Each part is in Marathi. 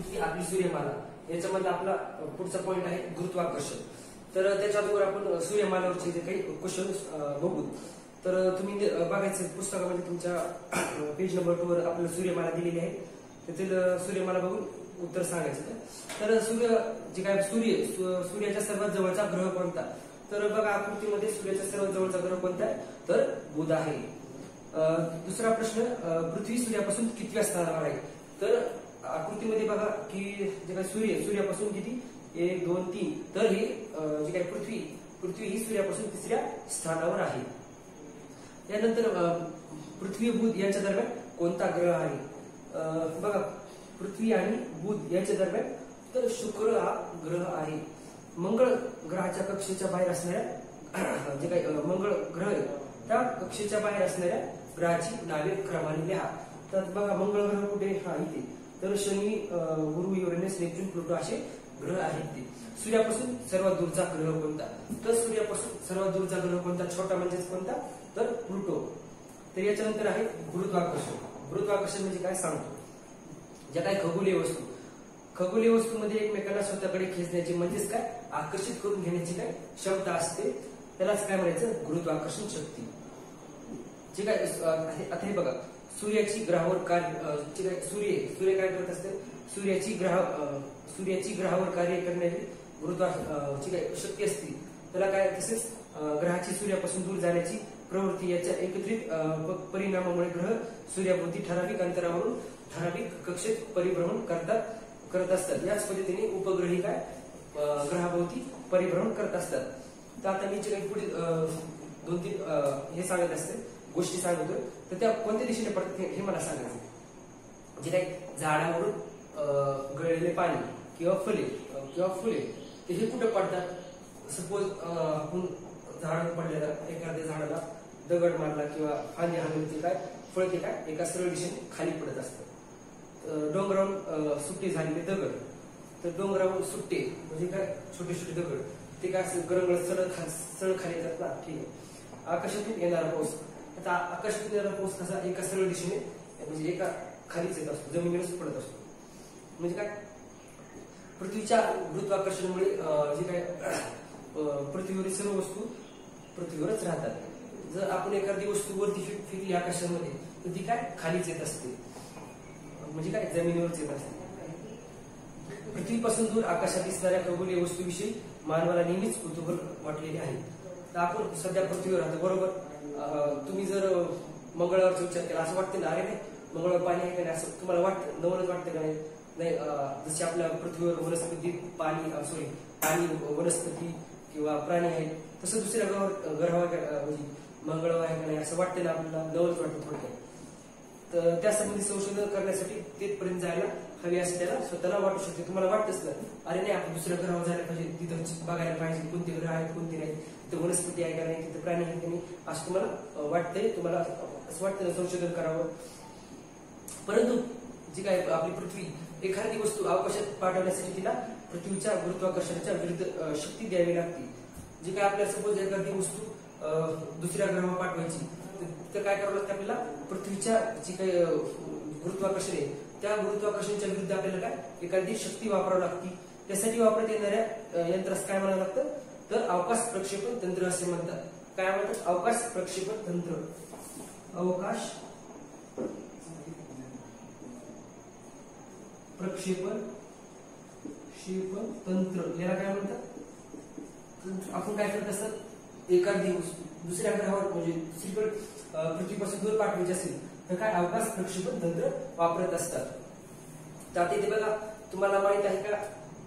पृथ्वी आपली सूर्यमाला याच्यामध्ये आपला पुढचा पॉइंट आहे गुरुत्वाकर्षण. तर त्याच्या अगोदर आपण सूर्यमालावरचे जे काही क्वेश्चन बघू. तर तुम्ही बघायचं पुस्तकामध्ये तुमच्या पेज नंबर 2 वर आपल्याला सूर्यमाला दिलेली आहे. त्यातील सूर्यमाला बघून उत्तर सांगायचं. तर सूर्याच्या सर्वात जवळचा ग्रह कोणता? तर बघा आकृतीमध्ये सूर्याच्या सर्वात जवळचा ग्रह कोणता आहे? तर बुध आहे. दुसरा प्रश्न, पृथ्वी सूर्यापासून कितव्या स्थानावर आहे? तर आकृतीमध्ये बघा की जे काही सूर्यापासून किती 1 2 3, तर हे जे काही पृथ्वी ही सूर्यापासून 3ऱ्या स्थानावर आहे. यानंतर पृथ्वी बुध यांच्या दरम्यान कोणता ग्रह आहे? बघा पृथ्वी आणि बुध यांच्या दरम्यान तर शुक्र हा ग्रह आहे. मंगळ ग्रहाच्या कक्षेच्या बाहेर असणाऱ्या जे काही मंगळ ग्रह आहे त्या कक्षेच्या बाहेर असणाऱ्या ग्रहाची नावे क्रमाने लिहा. तर बघा मंगळ ग्रह कुठे? हा इथे. तर शनी, गुरु, युरेनस, नेपच्यून, प्लुटो असे ग्रह आहेत ते. सूर्यापासून सर्वात दूरचा ग्रह कोणता? तर सूर्यापासून सर्वात दूरचा ग्रह कोणता? छोटा म्हणजेच कोणता? तर प्लुटो. तर याच्यानंतर आहे गुरुत्वाकर्षण. गुरुत्वाकर्षण म्हणजे काय सांगतो? ज्या काही खगोलीय वस्तूमध्ये एकमेकांना स्वतःकडे खेचण्याची म्हणजेच काय आकर्षित करून घेण्याची काय क्षमता असते, त्यालाच काय म्हणायचं? गुरुत्वाकर्षण शक्ती. जे काय आता हे बघा सूर्याची ग्रहावर सूर्य काय करत असते? सूर्याची ग्रहावर कार्य करणारी गुरुत्वाकर्षण काय शक्ती असते त्याला काय, तसेच ग्रहाची सूर्यापासून दूर जाण्याची प्रवृत्ती याच्या एकत्रित परिणामामुळे ग्रह सूर्याभोवती ठराविक अंतरावरून ठराविक कक्षेत परिभ्रमण करत असतात. याच पद्धतीने उपग्रही काय ग्रहाभोवती परिभ्रमण करत असतात. तर आता मी जे काही पुढे 2-3 हे सांगत असते गोष्टी सांगतोय, तर त्या कोणत्या दिशेने पडतात हे मला सांगायचं. जे काही झाडावरून गळलेले पाणी किंवा फुले ते हे कुठे पडतात? सपोज आपण झाडावर पडलेला एखाद्या झाडाला दगड मारला किंवा फांदी हाणली काय फळते काय एका सरळ दिशेने खाली पडत असतं. डोंगरावरून सुट्टे झालेले दगड, तर डोंगरावरून सुट्टे म्हणजे काय छोटे छोटे दगड ते काय गरंगळ सरळ खाली येतात ना. ठीक आहे. आकाशातून येणारा पाऊस, आता आकाशातून येणारा पाऊस कसा एका सरळ दिशेने म्हणजे एका खालीच येत असतो, जमिनीवरच पडत असतो. म्हणजे काय पृथ्वीच्या गुरुत्वाकर्षणामुळे जे काय पृथ्वीवरील सर्व वस्तू पृथ्वीवरच राहतात. जर आपण एखादी वस्तू वरती फेकली आकाशामध्ये तर ती काय खालीच येत असते, म्हणजे काय जमिनीवरच येत असते. पृथ्वीपासून दूर आकाशात दिसणाऱ्या खगोलीय वस्तूविषयी मानवाला नेहमीच कुतूहल वाटलेले आहे. तर आपण सध्या पृथ्वीवर राहतो बरोबर. तुम्ही जर मंगळावरचा विचार केला असं वाटतं ना, अरे नाही मंगळावर पाणी आहे का नाही असं तुम्हाला नवलच वाटतं का नाही? जसे आपल्या पृथ्वीवर वनस्पती पाणी वनस्पती किंवा प्राणी आहेत, तसं दुसऱ्या ग्रहावर म्हणजे मंगळावर आहे का नाही असं वाटतं ना, आपल्याला नवलच वाटतं थोडक्यात. तर त्यासंबंधी संशोधन करण्यासाठी तेथपर्यंत जायला हवी असे त्याला स्वतःला वाटू शकते. तुम्हाला वाटतच ना, अरे नाही आपण दुसऱ्या ग्रहावर जायला पाहिजे, तिथं बघायला पाहिजे कोणते ग्रह आहेत कोणते नाही, तिथं वनस्पती आहे का नाही, तिथं प्राणी आहेत का नाही असं तुम्हाला वाटतंय. तुम्हाला असं वाटतं ना संशोधन करावं. परंतु जी काय आपली पृथ्वी एखादी वस्तू अवकाशात पाठवण्यासाठी तिला पृथ्वीच्या गुरुत्वाकर्षणाच्या विरुद्ध शक्ती द्यावी लागते. जी काय आपल्याला सपोज एखादी वस्तू दुसऱ्या ग्रहावर पाठवायची तर काय करावं लागतं आपल्याला? पृथ्वीच्या जी काही गुरुत्वाकर्षण आहे त्या गुरुत्वाकर्षणाच्या विरुद्ध आपल्याला काय एखादी शक्ती वापरावी लागते. त्यासाठी वापरण्यात येणाऱ्या यंत्रास काय म्हणावं लागतं? तर अवकाश प्रक्षेपण तंत्र असे म्हणतात. काय म्हणतात? अवकाश प्रक्षेपण तंत्र. अवकाश प्रक्षेपण तंत्र याला काय म्हणतात? आपण काय करत असतात एखादी वस्तू दुसऱ्या ग्रहावर म्हणजे दुसरीकडे पृथ्वीपासून दूर पाठवायची असेल तर काय अवकाश प्रक्षेपण तंत्र वापरत असतात. तर इथे बघा तुम्हाला माहित आहे का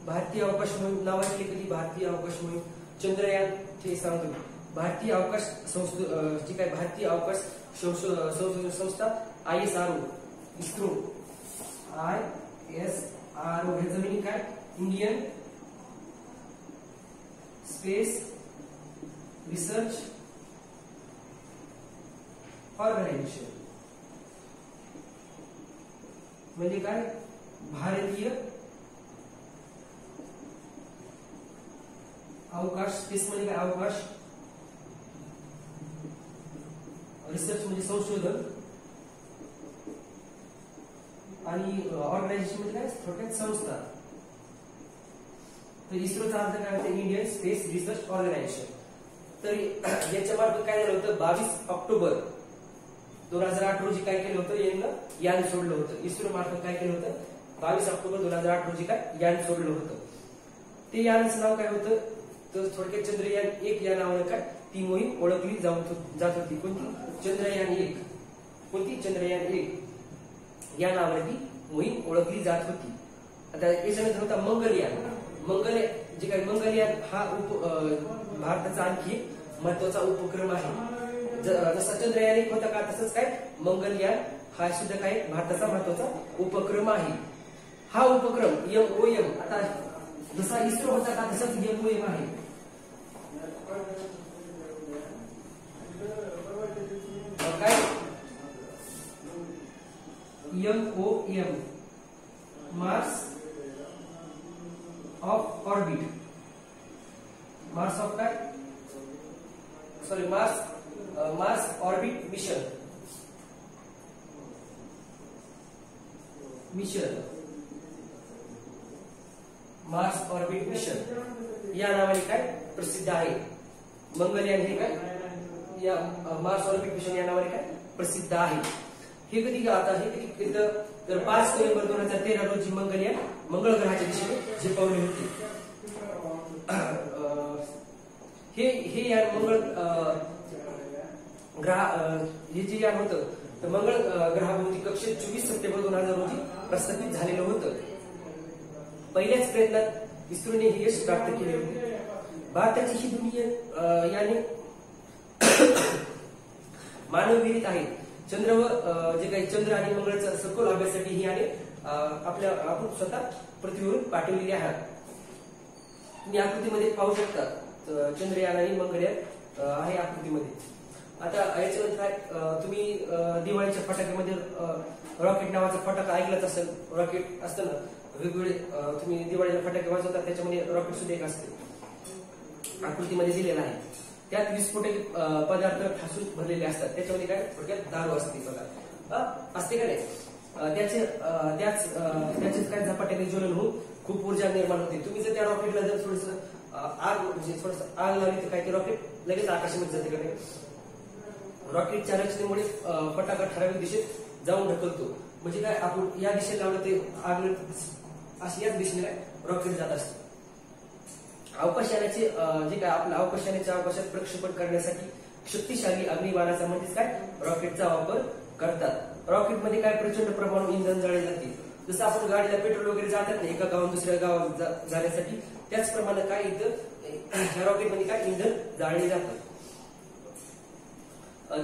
भारतीय अवकाश मोहीम नाव ऐकले कधी? भारतीय अवकाश मोहीम चंद्रयान हे सांगतो. भारतीय अवकाश जी काय भारतीय अवकाश संशोधन संस्था ISRO इस्रो ISRO हे जमिनी काय इंडियन स्पेस रिसर्च ऑर्गनायझेशन म्हणजे काय भारतीय अवकाश स्पेस म्हणजे काय अवकाश रिसर्च म्हणजे संशोधन आणि ऑर्गनायझेशन म्हणजे काय थोडक्यात संस्था. तर इस्रोचा अर्थ काय होतं इंडियन स्पेस रिसर्च ऑर्गनायझेशन. तर याच्या मार्फत काय झालं होतं 22 ऑक्टोबर 2008 रोजी काय केलं होतं यान सोडलं होतं. इस्रो मार्फत काय केलं होतं 22 ऑक्टोबर 2008 रोजी काय यान सोडलं होतं. ते यानाचं नाव काय होतं तर थोडक्यात चंद्रयान 1 या नावानं काय ती मोहीम ओळखली जात होती. कोणती चंद्रयान 1. कोणती चंद्रयान 1 या नावाने ती मोहीम ओळखली जात होती. आता याच्यानंतर होता मंगलयान. जे काही मंगलयान हा भारताचा आणखी महत्वाचा उपक्रम आहे. जसा चंद्रयान 1 होता का तसंच काय मंगलयान हा सुद्धा काय भारताचा महत्वाचा उपक्रम आहे. हा उपक्रम MOM आता जसा इस्रो होता का तसाच MOM आहे. काय MOM Mars of orbit. Mars of काय sorry Mars orbit mission Mars orbit mission या नावाने काय प्रसिद्ध आहे. मंगलयान हे काय या मार्स ऑर्बिट मिशन या नावाने काय प्रसिद्ध आहे. हे कधी केलं तर 5 नोव्हेंबर 2013 रोजी मंगलयान मंगळ ग्रहाच्या दिशेने झेपावले होते. हे यान मंगळ हे जे यान होतं तर मंगळ ग्रहाभोवती कक्षेत 24 सप्टेंबर 2000 रोजी प्रस्थापित झालेलं होतं. पहिल्याच प्रयत्नात इस्रोने हे यश प्राप्त केले होते. भारताची ही दुनिया याने मानवविरहित आहे. चंद्र व जे काही चंद्र आणि मंगळाचा सखोल अभ्यासासाठी ही याने आपण स्वतः पृथ्वीवरून पाठवलेली आहात. तुम्ही आकृतीमध्ये पाहू शकता चंद्रयान आणि मंगळयान आहे आकृतीमध्ये. आता याच्यानंतर काय तुम्ही दिवाळीच्या फटाक्यामध्ये रॉकेट नावाचा फटाका ऐकलाच असेल. रॉकेट असतं ना वेगवेगळे तुम्ही दिवाळीला फटाके वाजवतात त्याच्यामध्ये रॉकेट सुद्धा एक असते आकृतीमध्ये दिलेला आहे. त्यात विस्फोटक पदार्थ ठासून भरलेले असतात. त्याच्यामध्ये काय थोडक्यात दारू असते बघा असते का नाही. त्याचे काय झपाट्याने ज्वलन होऊन खूप ऊर्जा निर्माण होते. तुम्ही जर त्या रॉकेटला जर थोडस आग लावली तर काय ते रॉकेट लगेच आकाशामध्ये जाते का नाही. रॉकेटच्या रचनेमुळे फटाका ठराविक दिशेत जाऊन ढकलतो. म्हणजे काय आपण या दिशेला लावलं ते आग अशी याच दिशेने काय रॉकेट जात असते. अवकाशयानाचे जे काय आपल्या अवकाशयानाच्या अवकाशात प्रक्षेपण करण्यासाठी शक्तिशाली अग्निबाणाचा म्हणजेच काय रॉकेटचा वापर करतात. रॉकेटमध्ये काय प्रचंड प्रमाणात इंधन जाळले जाते. जसं आपण गाडीला पेट्रोल वगैरे जातात ना एका गावात दुसऱ्या गावात जाण्यासाठी त्याचप्रमाणे काय इथं रॉकेटमध्ये काय इंधन जाळले जातं.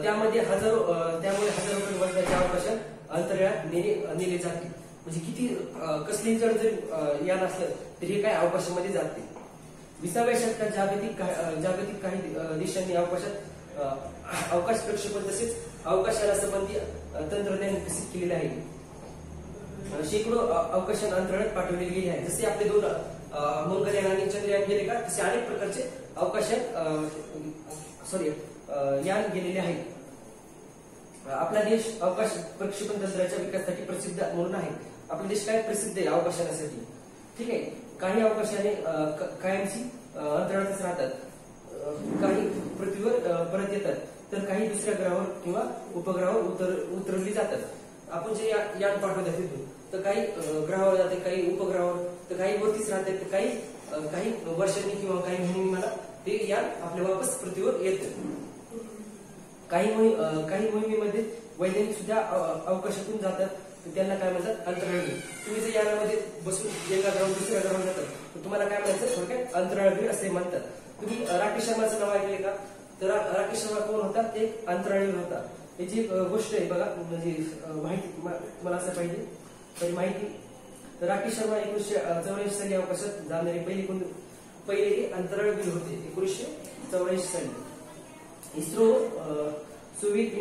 त्यामुळे हजारो टन वजनाच्या अवकाशात अंतराळात नेले जाते. म्हणजे किती कसली जर यान असलं तरी हे काय अवकाशामध्ये जाते. 20व्या शतकात जागतिक काही देशांनी अवकाश प्रक्षेपण तसेच अवकाशाला संबंधी तंत्रज्ञान विकसित केलेले आहे. शेकडो अवकाशात अंतराळात पाठवले गेले आहे. जसे आपले 2 मंगलयान आणि चंद्रयान गेले का तसे अनेक प्रकारचे यान गेलेले आहेत. आपला देश अवकाश प्रक्षेपण तंत्राच्या विकासासाठी प्रसिद्ध म्हणून आहे. आपला देश काय प्रसिद्ध आहे अवकाशासाठी. ठीक आहे. काही अवकाशाने कायमची अंतराळातच राहतात. काही पृथ्वीवर परत येतात तर काही दुसऱ्या ग्रहावर किंवा उपग्रहावर उतरवली जातात. आपण जे यान पाठवतात तिथून तर काही ग्रहावर जाते काही उपग्रहावर तर काही वरतीच राहतात तर काही वर्षांनी किंवा काही महिन्यांनी मला ते यान आपल्या वापस पृथ्वीवर येतं. काही मोहिमेमध्ये वैज्ञानिक सुद्धा अवकाशातून जातात तर त्यांना काय म्हणतात अंतराळवीर. तुम्ही जर यानामध्ये बसून एका ग्रहावर दुसऱ्या ग्रहावर जातात तर तुम्हाला काय म्हणायचं थोडक्यात अंतराळवीर असे म्हणतात. तुम्ही राकेश शर्माचं नाव ऐकले का तर राकेश शर्मा कोण होता ते अंतराळवीर होता. याची गोष्ट आहे बघा म्हणजे माहिती मला असं पाहिजे तरी माहिती. तर राकेश शर्मा 1984 साली अवकाशात जाणारे पहिले अंतराळवीर होते. 1984 साली इस्रो सोव्हिएत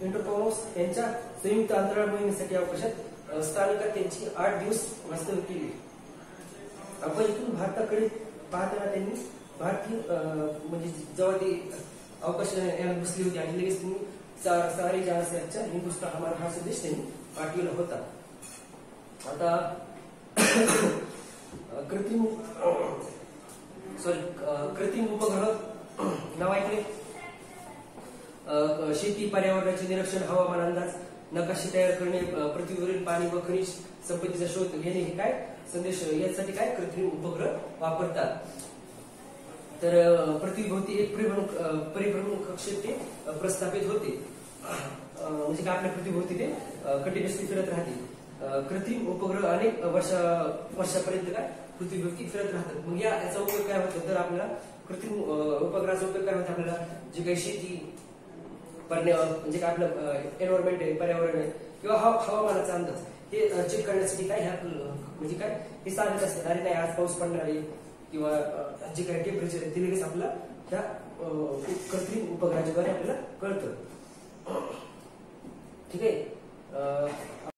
इंटरकॉमोस यांच्या संयुक्त अंतराळ मोहिमेसाठी अवकाशात स्थानिकात त्यांची 8 दिवस वास्तव्य केले. आपण इथून भारताकडे पाहताना त्यांनी भारतीय म्हणजे जेव्हा ते अवकाशात बसली होती आणि लगेच तुम्ही सारे जहां से अच्छा हिंदुस्तान हमारा हा संदेश त्यांनी पाठविला होता. आता कृत्रिम उपग्रह नाव ऐकले. शेती, पर्यावरणाचे निरीक्षण, हवामान अंदाज, नकाशे तयार करणे, पृथ्वीवरील पाणी व खनिज संपत्तीचा शोध घेणे हे काय संदेश यासाठी काय कृत्रिम उपग्रह वापरतात. तर पृथ्वीभोवती एक परिभ्रमण कक्षेत ते प्रस्थापित होते. म्हणजे काय आपल्या पृथ्वीभोवती ते कंटिन्युअसली फिरत राहते. कृत्रिम उपग्रह अनेक वर्षापर्यंत काय पृथ्वीभोवती फिरत राहतात. मग याचा उपयोग काय होतो तर आपल्याला कृत्रिम उपग्रहाचा उपयोग काय होतो, आपल्याला जे काही शेती, म्हणजे काय आपलं एन्व्हायरमेंट आहे, पर्यावरण आहे किंवा हवामानाचा अंदाज हे चेक करण्यासाठी काय म्हणजे काय हे सांगत असतात. अरे नाही आज पाऊस पडणार आहे किंवा जे काही टेम्परेचर आहे ते लगेच आपल्याला त्या कृत्रिम उपग्रहाच्या द्वारे आपल्याला कळतं. ठीक आहे.